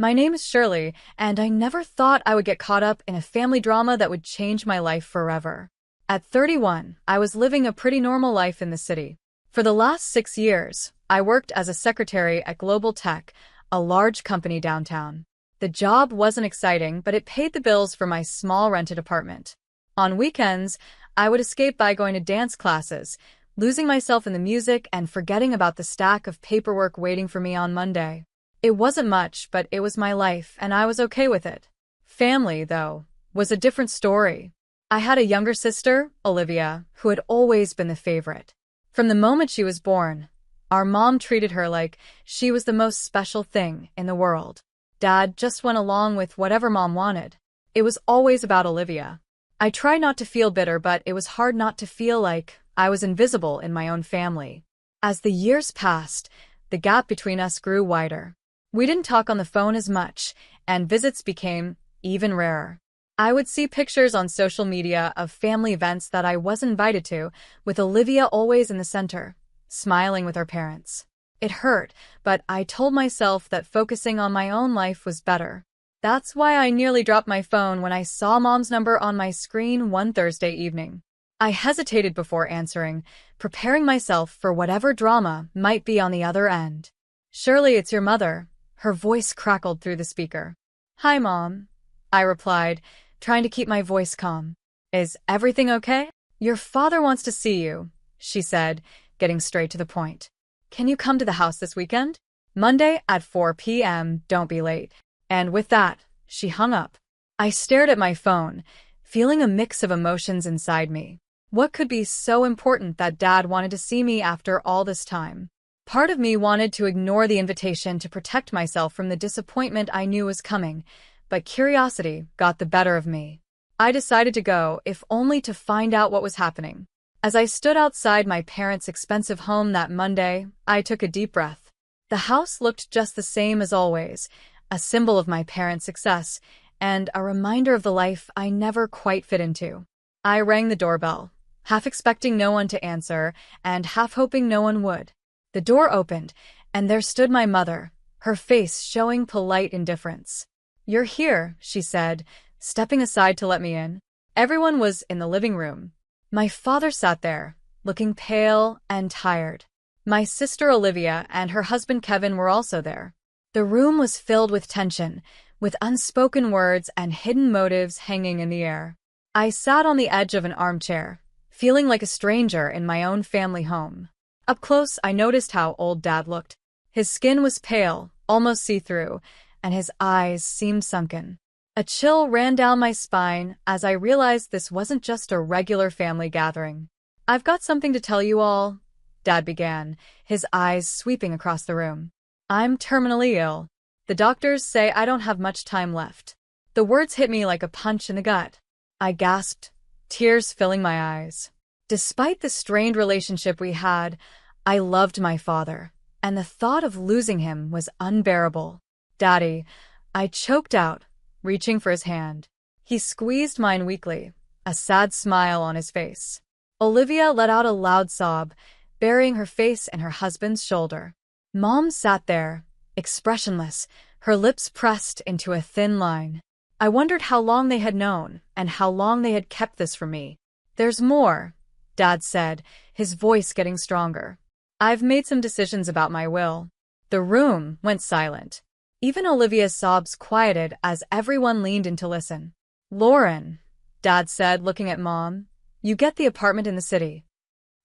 My name is Shirley, and I never thought I would get caught up in a family drama that would change my life forever. At 31, I was living a pretty normal life in the city. For the last 6 years, I worked as a secretary at Global Tech, a large company downtown. The job wasn't exciting, but it paid the bills for my small rented apartment. On weekends, I would escape by going to dance classes, losing myself in the music and forgetting about the stack of paperwork waiting for me on Monday. It wasn't much, but it was my life, and I was okay with it. Family, though, was a different story. I had a younger sister, Olivia, who had always been the favorite. From the moment she was born, our mom treated her like she was the most special thing in the world. Dad just went along with whatever mom wanted. It was always about Olivia. I tried not to feel bitter, but it was hard not to feel like I was invisible in my own family. As the years passed, the gap between us grew wider. We didn't talk on the phone as much, and visits became even rarer. I would see pictures on social media of family events that I was invited to, with Olivia always in the center, smiling with her parents. It hurt, but I told myself that focusing on my own life was better. That's why I nearly dropped my phone when I saw Mom's number on my screen one Thursday evening. I hesitated before answering, preparing myself for whatever drama might be on the other end. "Shirley, it's your mother." Her voice crackled through the speaker. "Hi, Mom," I replied, trying to keep my voice calm. "Is everything okay?" "Your father wants to see you," she said, getting straight to the point. "Can you come to the house this weekend? Monday at 4 p.m., don't be late." And with that, she hung up. I stared at my phone, feeling a mix of emotions inside me. What could be so important that Dad wanted to see me after all this time? Part of me wanted to ignore the invitation to protect myself from the disappointment I knew was coming, but curiosity got the better of me. I decided to go, if only to find out what was happening. As I stood outside my parents' expensive home that Monday, I took a deep breath. The house looked just the same as always, a symbol of my parents' success, and a reminder of the life I never quite fit into. I rang the doorbell, half expecting no one to answer, and half hoping no one would. The door opened, and there stood my mother, her face showing polite indifference. "You're here," she said, stepping aside to let me in. Everyone was in the living room. My father sat there, looking pale and tired. My sister Olivia and her husband Kevin were also there. The room was filled with tension, with unspoken words and hidden motives hanging in the air. I sat on the edge of an armchair, feeling like a stranger in my own family home. Up close, I noticed how old Dad looked. His skin was pale, almost see-through, and his eyes seemed sunken. A chill ran down my spine as I realized this wasn't just a regular family gathering. "I've got something to tell you all," Dad began, his eyes sweeping across the room. "I'm terminally ill. The doctors say I don't have much time left." The words hit me like a punch in the gut. I gasped, tears filling my eyes. Despite the strained relationship we had, I loved my father, and the thought of losing him was unbearable. "Daddy," I choked out, reaching for his hand. He squeezed mine weakly, a sad smile on his face. Olivia let out a loud sob, burying her face in her husband's shoulder. Mom sat there, expressionless, her lips pressed into a thin line. I wondered how long they had known, and how long they had kept this from me. "There's more," Dad said, his voice getting stronger. "I've made some decisions about my will." The room went silent. Even Olivia's sobs quieted as everyone leaned in to listen. "Lauren," Dad said, looking at Mom, "you get the apartment in the city."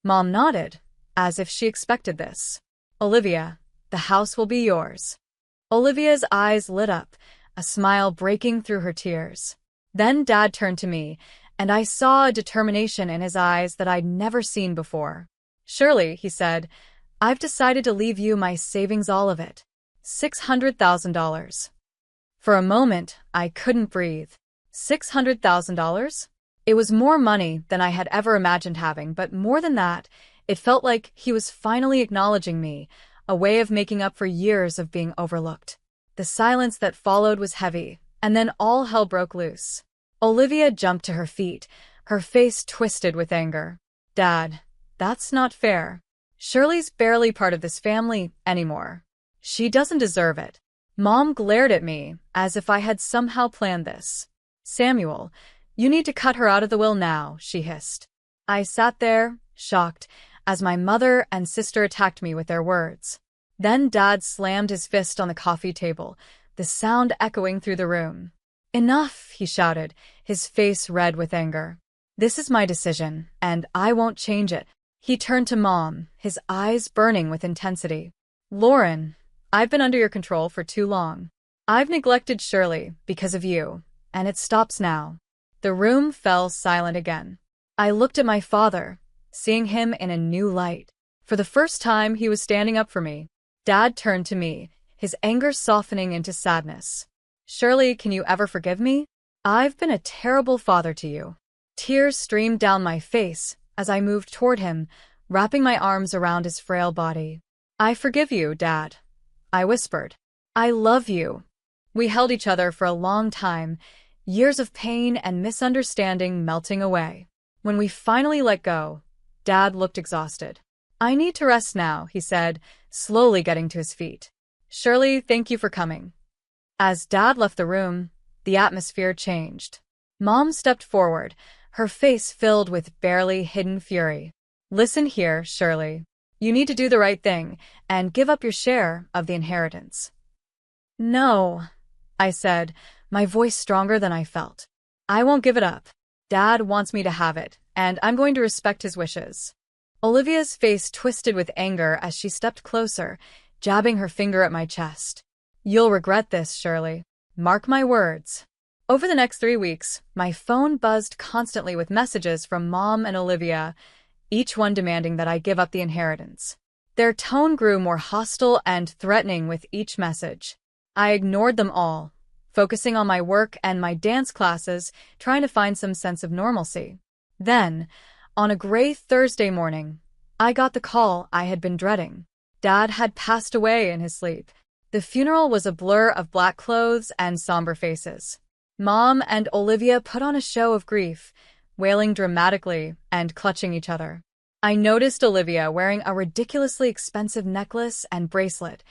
Mom nodded, as if she expected this. "Olivia, the house will be yours." Olivia's eyes lit up, a smile breaking through her tears. Then Dad turned to me, and I saw a determination in his eyes that I'd never seen before. "Shirley," he said, "I've decided to leave you my savings, all of it. $600,000. For a moment, I couldn't breathe. $600,000? It was more money than I had ever imagined having, but more than that, it felt like he was finally acknowledging me, a way of making up for years of being overlooked. The silence that followed was heavy, and then all hell broke loose. Olivia jumped to her feet, her face twisted with anger. "Dad, that's not fair. Shirley's barely part of this family anymore. She doesn't deserve it." Mom glared at me as if I had somehow planned this. Samuel, you need to cut her out of the will now, she hissed. I sat there, shocked, as my mother and sister attacked me with their words. Then Dad slammed his fist on the coffee table, the sound echoing through the room. Enough, he shouted, his face red with anger. This is my decision, and I won't change it. He turned to Mom, his eyes burning with intensity. Lauren, I've been under your control for too long. I've neglected Shirley because of you, and it stops now. The room fell silent again. I looked at my father, seeing him in a new light. For the first time, he was standing up for me. Dad turned to me, his anger softening into sadness. Shirley, can you ever forgive me? I've been a terrible father to you. Tears streamed down my face as I moved toward him, wrapping my arms around his frail body. I forgive you, Dad, I whispered. I love you. We held each other for a long time, years of pain and misunderstanding melting away. When we finally let go, Dad looked exhausted. I need to rest now, he said, slowly getting to his feet. Shirley, thank you for coming. As Dad left the room, the atmosphere changed. Mom stepped forward, her face filled with barely hidden fury. Listen here, Shirley. You need to do the right thing and give up your share of the inheritance. No, I said, my voice stronger than I felt. I won't give it up. Dad wants me to have it, and I'm going to respect his wishes. Olivia's face twisted with anger as she stepped closer, jabbing her finger at my chest. You'll regret this, Shirley. Mark my words. Over the next 3 weeks, my phone buzzed constantly with messages from Mom and Olivia, each one demanding that I give up the inheritance. Their tone grew more hostile and threatening with each message. I ignored them all, focusing on my work and my dance classes, trying to find some sense of normalcy. Then, on a gray Thursday morning, I got the call I had been dreading. Dad had passed away in his sleep. The funeral was a blur of black clothes and somber faces. Mom and Olivia put on a show of grief, wailing dramatically and clutching each other. I noticed Olivia wearing a ridiculously expensive necklace and bracelet,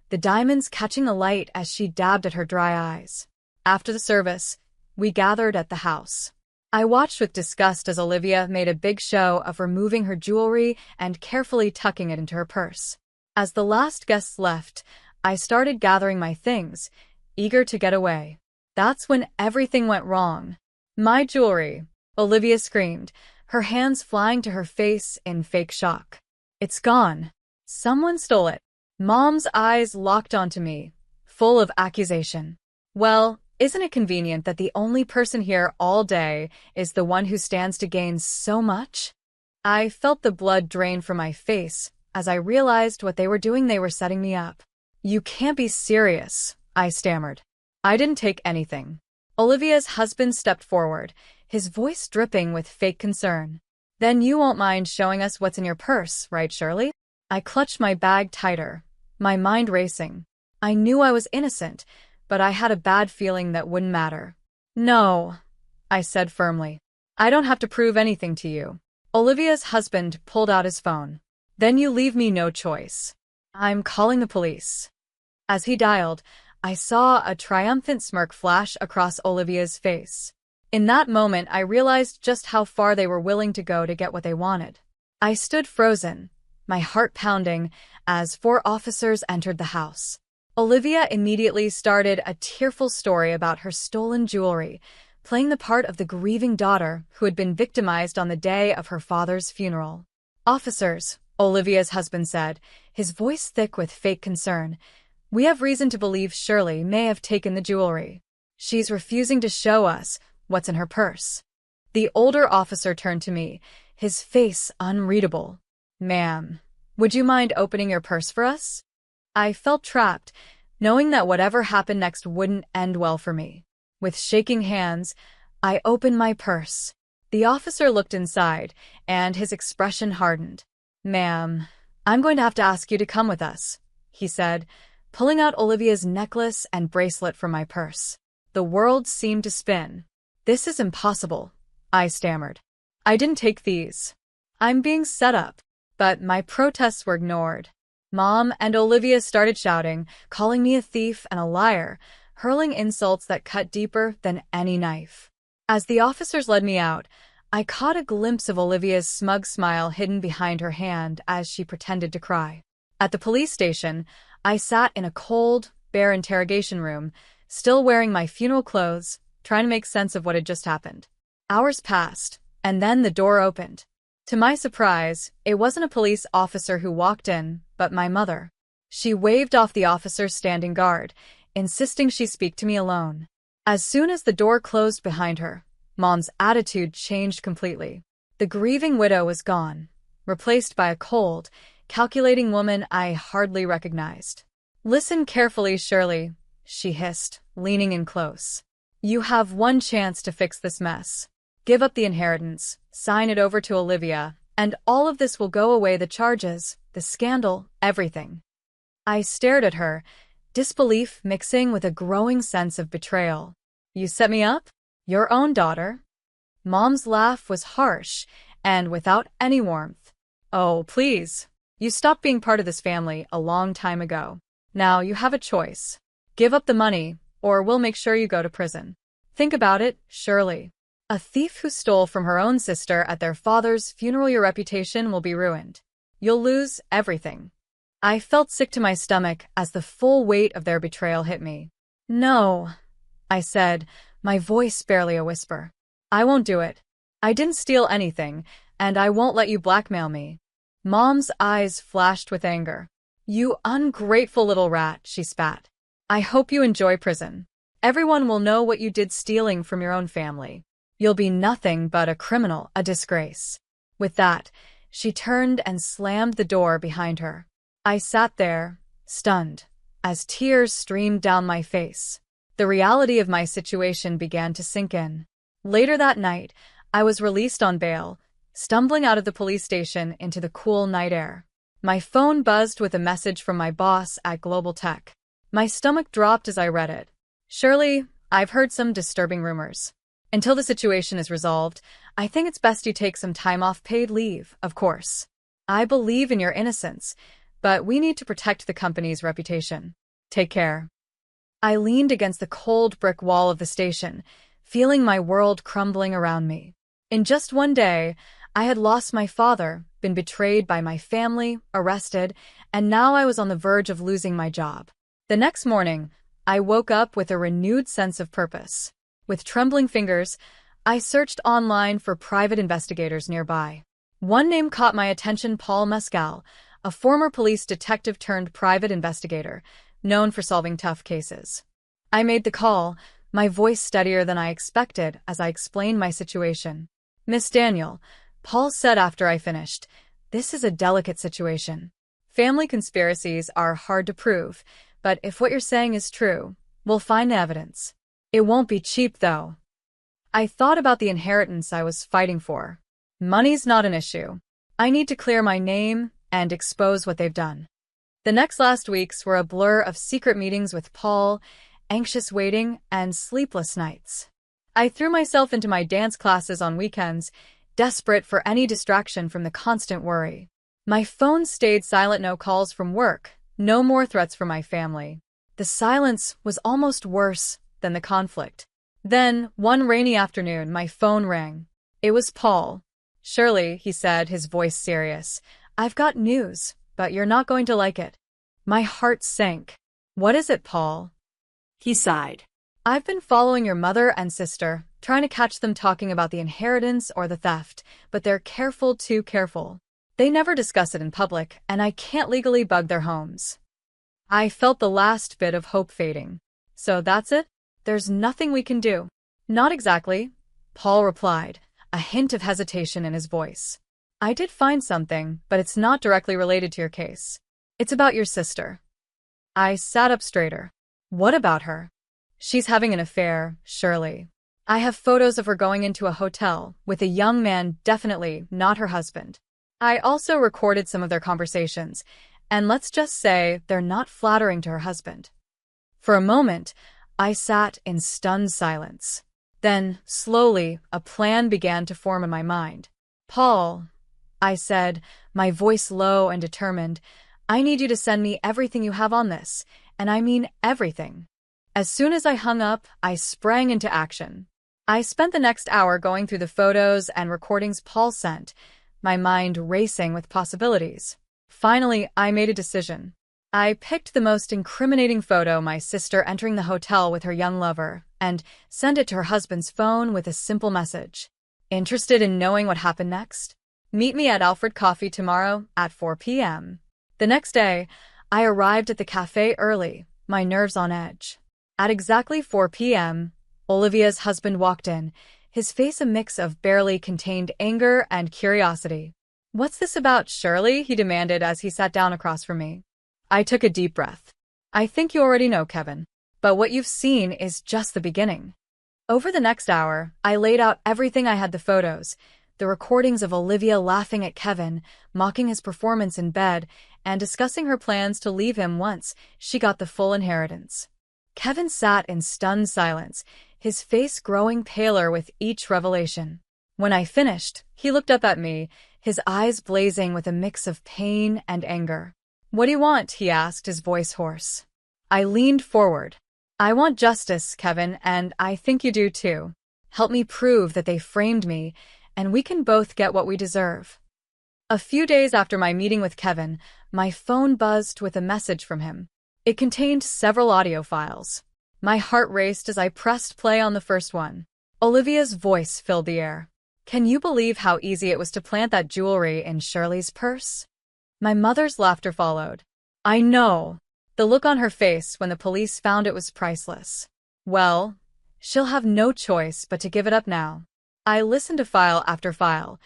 the diamonds catching the light as she dabbed at her dry eyes. After the service, we gathered at the house. I watched with disgust as Olivia made a big show of removing her jewelry and carefully tucking it into her purse. As the last guests left, I started gathering my things, eager to get away. That's when everything went wrong. My jewelry, Olivia screamed, her hands flying to her face in fake shock. It's gone. Someone stole it. Mom's eyes locked onto me, full of accusation. Well, isn't it convenient that the only person here all day is the one who stands to gain so much? I felt the blood drain from my face as I realized what they were doing. They were setting me up. You can't be serious, I stammered. I didn't take anything. Olivia's husband stepped forward, his voice dripping with fake concern. Then you won't mind showing us what's in your purse, right, Shirley? I clutched my bag tighter, my mind racing. I knew I was innocent, but I had a bad feeling that wouldn't matter. No, I said firmly. I don't have to prove anything to you. Olivia's husband pulled out his phone. Then you leave me no choice. I'm calling the police. As he dialed, I saw a triumphant smirk flash across Olivia's face. In that moment, I realized just how far they were willing to go to get what they wanted. I stood frozen, my heart pounding, as 4 officers entered the house. Olivia immediately started a tearful story about her stolen jewelry, playing the part of the grieving daughter who had been victimized on the day of her father's funeral. Officers, Olivia's husband said, his voice thick with fake concern, we have reason to believe Shirley may have taken the jewelry. She's refusing to show us what's in her purse. The older officer turned to me, his face unreadable. Ma'am, would you mind opening your purse for us? I felt trapped, knowing that whatever happened next wouldn't end well for me. With shaking hands, I opened my purse. The officer looked inside, and his expression hardened. Ma'am, I'm going to have to ask you to come with us, he said, pulling out Olivia's necklace and bracelet from my purse. The world seemed to spin. This is impossible, I stammered. I didn't take these. I'm being set up. But my protests were ignored. Mom and Olivia started shouting, calling me a thief and a liar, hurling insults that cut deeper than any knife. As the officers led me out, I caught a glimpse of Olivia's smug smile hidden behind her hand as she pretended to cry. At the police station, I sat in a cold, bare interrogation room, still wearing my funeral clothes, trying to make sense of what had just happened. Hours passed, and then the door opened. To my surprise, it wasn't a police officer who walked in, but my mother. She waved off the officer standing guard, insisting she speak to me alone. As soon as the door closed behind her, Mom's attitude changed completely. The grieving widow was gone, replaced by a cold, calculating woman I hardly recognized. "Listen carefully, Shirley," she hissed, leaning in close. "You have one chance to fix this mess. Give up the inheritance, sign it over to Olivia, and all of this will go away, the charges, the scandal, everything." I stared at her, disbelief mixing with a growing sense of betrayal. "You set me up? Your own daughter?" Mom's laugh was harsh and without any warmth. "Oh, please. You stopped being part of this family a long time ago. Now you have a choice. Give up the money, or we'll make sure you go to prison. Think about it, Shirley. A thief who stole from her own sister at their father's funeral, your reputation will be ruined. You'll lose everything." I felt sick to my stomach as the full weight of their betrayal hit me. "No," I said, my voice barely a whisper. "I won't do it. I didn't steal anything, and I won't let you blackmail me." Mom's eyes flashed with anger. "You ungrateful little rat," she spat. "I hope you enjoy prison. Everyone will know what you did stealing from your own family. You'll be nothing but a criminal, a disgrace." With that, she turned and slammed the door behind her. I sat there, stunned, as tears streamed down my face. The reality of my situation began to sink in. Later that night, I was released on bail, stumbling out of the police station into the cool night air. My phone buzzed with a message from my boss at Global Tech. My stomach dropped as I read it. "Shirley, I've heard some disturbing rumors. Until the situation is resolved, I think it's best you take some time off, paid leave, of course. I believe in your innocence, but we need to protect the company's reputation. Take care." I leaned against the cold brick wall of the station, feeling my world crumbling around me. In just one day, I had lost my father, been betrayed by my family, arrested, and now I was on the verge of losing my job. The next morning, I woke up with a renewed sense of purpose. With trembling fingers, I searched online for private investigators nearby. One name caught my attention: Paul Mescal, a former police detective turned private investigator, known for solving tough cases. I made the call, my voice steadier than I expected as I explained my situation. "Miss Daniel," Paul said after I finished, "this is a delicate situation. Family conspiracies are hard to prove, but if what you're saying is true, we'll find evidence. It won't be cheap, though." I thought about the inheritance I was fighting for. Money's not an issue. I need to clear my name and expose what they've done. The last weeks were a blur of secret meetings with Paul, anxious waiting, and sleepless nights. I threw myself into my dance classes on weekends, desperate for any distraction from the constant worry. My phone stayed silent, no calls from work, no more threats from my family. The silence was almost worse than the conflict. Then, one rainy afternoon, my phone rang. It was Paul. "Shirley," he said, his voice serious, "I've got news, but you're not going to like it." My heart sank. "What is it, Paul?" He sighed. "I've been following your mother and sister, trying to catch them talking about the inheritance or the theft, but they're careful, too careful. They never discuss it in public, and I can't legally bug their homes." I felt the last bit of hope fading. "So that's it? There's nothing we can do?" "Not exactly," Paul replied, a hint of hesitation in his voice. "I did find something, but it's not directly related to your case. It's about your sister." I sat up straighter. "What about her?" "She's having an affair, Shirley. I have photos of her going into a hotel with a young man, definitely not her husband. I also recorded some of their conversations, and let's just say they're not flattering to her husband." For a moment, I sat in stunned silence. Then, slowly, a plan began to form in my mind. "Paul," I said, my voice low and determined, I need you to send me everything you have on this, and I mean everything." As soon as I hung up, I sprang into action. I spent the next hour going through the photos and recordings Paul sent, my mind racing with possibilities. Finally, I made a decision. I picked the most incriminating photo, my sister entering the hotel with her young lover, and sent it to her husband's phone with a simple message. "Interested in knowing what happened next? Meet me at Alfred Coffee tomorrow at 4 p.m. The next day, I arrived at the cafe early, my nerves on edge. At exactly 4 p.m., Olivia's husband walked in, his face a mix of barely contained anger and curiosity. "What's this about, Shirley?" he demanded as he sat down across from me. I took a deep breath. "I think you already know, Kevin. But what you've seen is just the beginning." Over the next hour, I laid out everything. I had the photos, the recordings of Olivia laughing at Kevin, mocking his performance in bed, and discussing her plans to leave him once she got the full inheritance. Kevin sat in stunned silence, his face growing paler with each revelation. When I finished, he looked up at me, his eyes blazing with a mix of pain and anger. "What do you want?" he asked, his voice hoarse. I leaned forward. "I want justice, Kevin, and I think you do too. Help me prove that they framed me, and we can both get what we deserve." A few days after my meeting with Kevin, my phone buzzed with a message from him. It contained several audio files. My heart raced as I pressed play on the first one. Olivia's voice filled the air. "Can you believe how easy it was to plant that jewelry in Shirley's purse?" My mother's laughter followed. "I know." The look on her face when the police found it was priceless. "Well, she'll have no choice but to give it up now." I listened to file after file,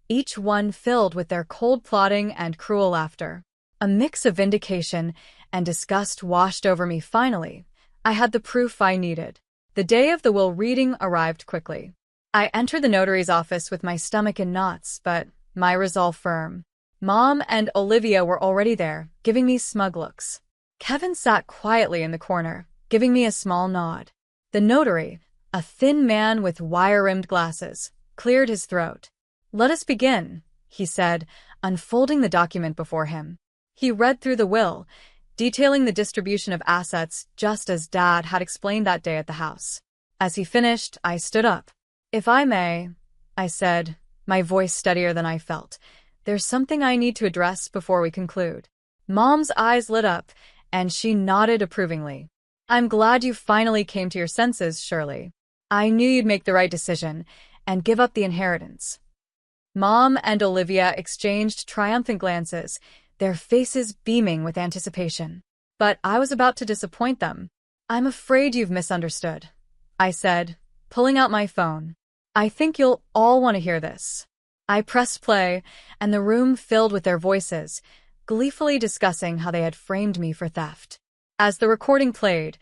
each one filled with their cold plotting and cruel laughter. A mix of vindication and disgust washed over me. Finally, I had the proof I needed. The day of the will reading arrived quickly. I entered the notary's office with my stomach in knots, but my resolve firm. Mom and Olivia were already there, giving me smug looks. Kevin sat quietly in the corner, giving me a small nod. The notary, a thin man with wire-rimmed glasses, cleared his throat. "Let us begin," he said, unfolding the document before him. He read through the will, detailing the distribution of assets just as Dad had explained that day at the house. As he finished, I stood up. "If I may," I said, my voice steadier than I felt, "there's something I need to address before we conclude." Mom's eyes lit up, and she nodded approvingly. "I'm glad you finally came to your senses, Shirley. I knew you'd make the right decision and give up the inheritance." Mom and Olivia exchanged triumphant glances, their faces beaming with anticipation. But I was about to disappoint them. "I'm afraid you've misunderstood," I said, pulling out my phone. "I think you'll all want to hear this." I pressed play, and the room filled with their voices, gleefully discussing how they had framed me for theft. As the recording played,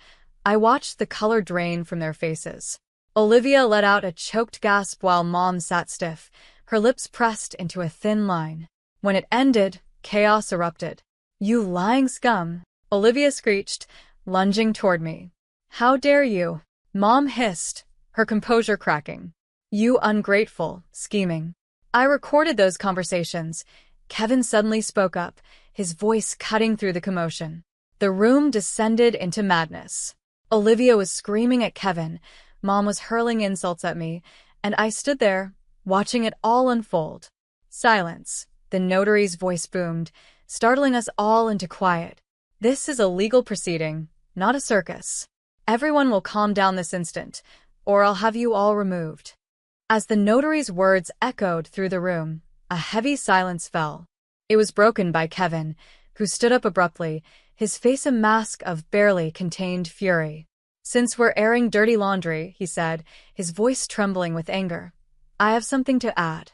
I watched the color drain from their faces. Olivia let out a choked gasp while Mom sat stiff, her lips pressed into a thin line. When it ended, chaos erupted. "You lying scum," Olivia screeched, lunging toward me. "How dare you?" Mom hissed, her composure cracking. "You ungrateful, scheming." I recorded those conversations. Kevin suddenly spoke up, his voice cutting through the commotion. The room descended into madness. Olivia was screaming at Kevin, Mom was hurling insults at me, and I stood there, watching it all unfold. Silence. The notary's voice boomed, startling us all into quiet. "This is a legal proceeding, not a circus. Everyone will calm down this instant, or I'll have you all removed." As the notary's words echoed through the room, a heavy silence fell. It was broken by Kevin, who stood up abruptly, his face a mask of barely contained fury. "Since we're airing dirty laundry," he said, his voice trembling with anger, "I have something to add."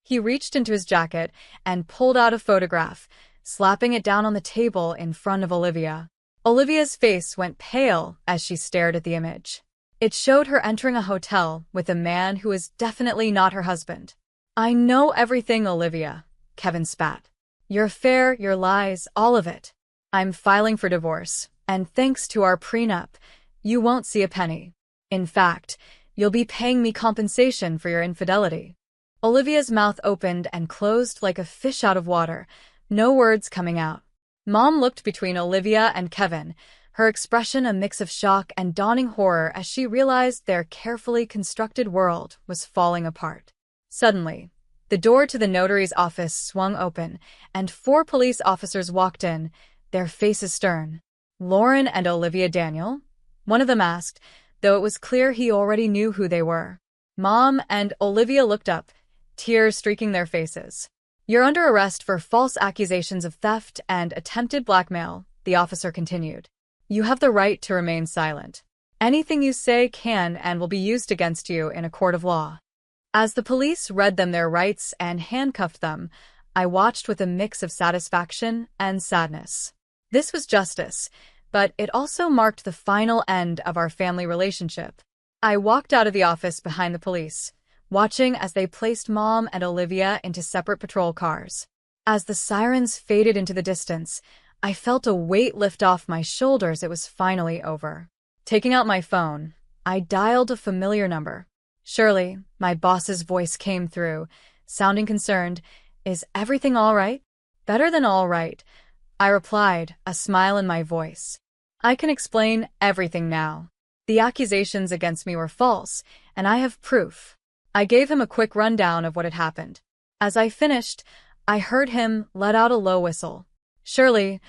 He reached into his jacket and pulled out a photograph, slapping it down on the table in front of Olivia. Olivia's face went pale as she stared at the image. It showed her entering a hotel with a man who was definitely not her husband. "I know everything, Olivia," Kevin spat. "Your affair, your lies, all of it. I'm filing for divorce, and thanks to our prenup, you won't see a penny. In fact, you'll be paying me compensation for your infidelity." Olivia's mouth opened and closed like a fish out of water, no words coming out. Mom looked between Olivia and Kevin, her expression a mix of shock and dawning horror as she realized their carefully constructed world was falling apart. Suddenly, the door to the notary's office swung open, and 4 police officers walked in, their faces stern. "Lauren and Olivia Daniel?" one of them asked, though it was clear he already knew who they were. Mom and Olivia looked up, tears streaking their faces. "You're under arrest for false accusations of theft and attempted blackmail," the officer continued. "You have the right to remain silent. Anything you say can and will be used against you in a court of law." As the police read them their rights and handcuffed them, I watched with a mix of satisfaction and sadness. This was justice, but it also marked the final end of our family relationship. I walked out of the office behind the police, watching as they placed Mom and Olivia into separate patrol cars. As the sirens faded into the distance, I felt a weight lift off my shoulders. It was finally over. Taking out my phone, I dialed a familiar number. Shirley, my boss's voice came through, sounding concerned. "Is everything all right?" "Better than all right," I replied, a smile in my voice. "I can explain everything now. The accusations against me were false, and I have proof." I gave him a quick rundown of what had happened. As I finished, I heard him let out a low whistle. "Shirley,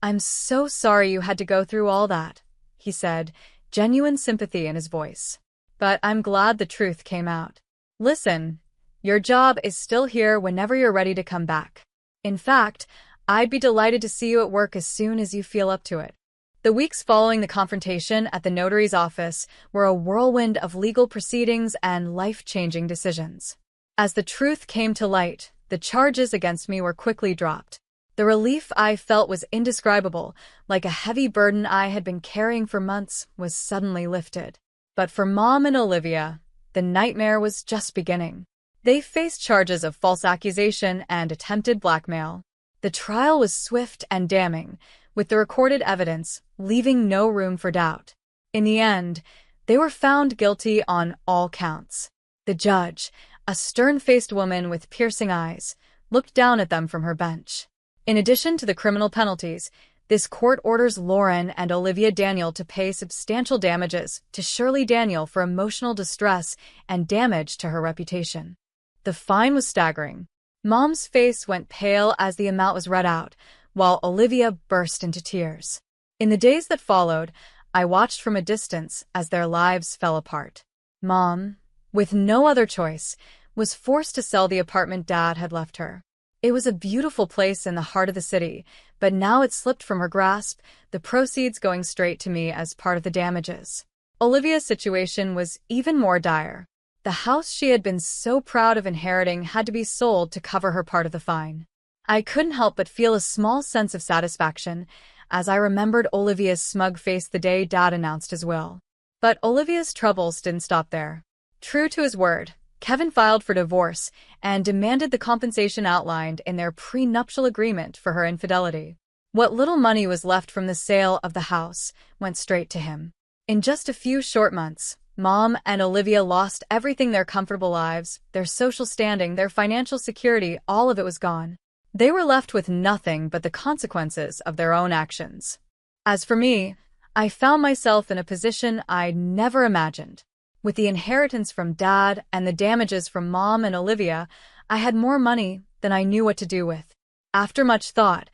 I'm so sorry you had to go through all that," he said, genuine sympathy in his voice. "But I'm glad the truth came out. Listen, your job is still here whenever you're ready to come back. In fact, I'd be delighted to see you at work as soon as you feel up to it." The weeks following the confrontation at the notary's office were a whirlwind of legal proceedings and life-changing decisions. As the truth came to light, the charges against me were quickly dropped. The relief I felt was indescribable, like a heavy burden I had been carrying for months was suddenly lifted. But for Mom and Olivia, the nightmare was just beginning. They faced charges of false accusation and attempted blackmail. The trial was swift and damning, with the recorded evidence leaving no room for doubt. In the end, they were found guilty on all counts. The judge, a stern-faced woman with piercing eyes, looked down at them from her bench. In addition to the criminal penalties, this court orders Lauren and Olivia Daniel to pay substantial damages to Shirley Daniel for emotional distress and damage to her reputation. The fine was staggering. Mom's face went pale as the amount was read out, while Olivia burst into tears. In the days that followed, I watched from a distance as their lives fell apart. Mom, with no other choice, was forced to sell the apartment Dad had left her. It was a beautiful place in the heart of the city, but now it slipped from her grasp, the proceeds going straight to me as part of the damages. Olivia's situation was even more dire. The house she had been so proud of inheriting had to be sold to cover her part of the fine. I couldn't help but feel a small sense of satisfaction as I remembered Olivia's smug face the day Dad announced his will. But Olivia's troubles didn't stop there. True to his word, Kevin filed for divorce and demanded the compensation outlined in their prenuptial agreement for her infidelity. What little money was left from the sale of the house went straight to him. In just a few short months, Mom and Olivia lost everything: their comfortable lives, their social standing, their financial security. All of it was gone. They were left with nothing but the consequences of their own actions. As for me, I found myself in a position I'd never imagined. With the inheritance from Dad and the damages from Mom and Olivia, I had more money than I knew what to do with. After much thought,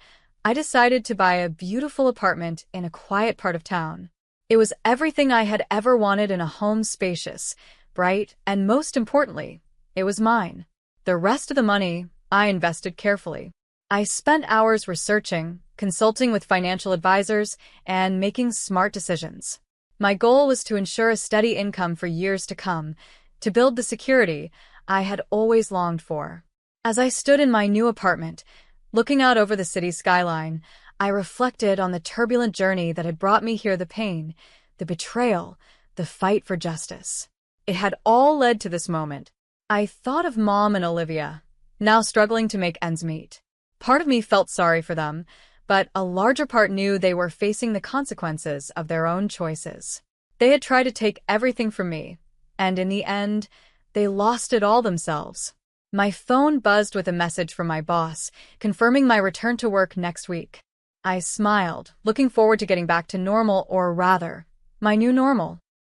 I decided to buy a beautiful apartment in a quiet part of town. It was everything I had ever wanted in a home: spacious, bright, and most importantly, it was mine. The rest of the money I invested carefully. I spent hours researching, consulting with financial advisors, and making smart decisions. My goal was to ensure a steady income for years to come, to build the security I had always longed for. As I stood in my new apartment, looking out over the city skyline, I reflected on the turbulent journey that had brought me here: the pain, the betrayal, the fight for justice. It had all led to this moment. I thought of Mom and Olivia, now struggling to make ends meet. Part of me felt sorry for them, but a larger part knew they were facing the consequences of their own choices. They had tried to take everything from me, and in the end, they lost it all themselves. My phone buzzed with a message from my boss, confirming my return to work next week. I smiled, looking forward to getting back to normal, or rather, my new normal.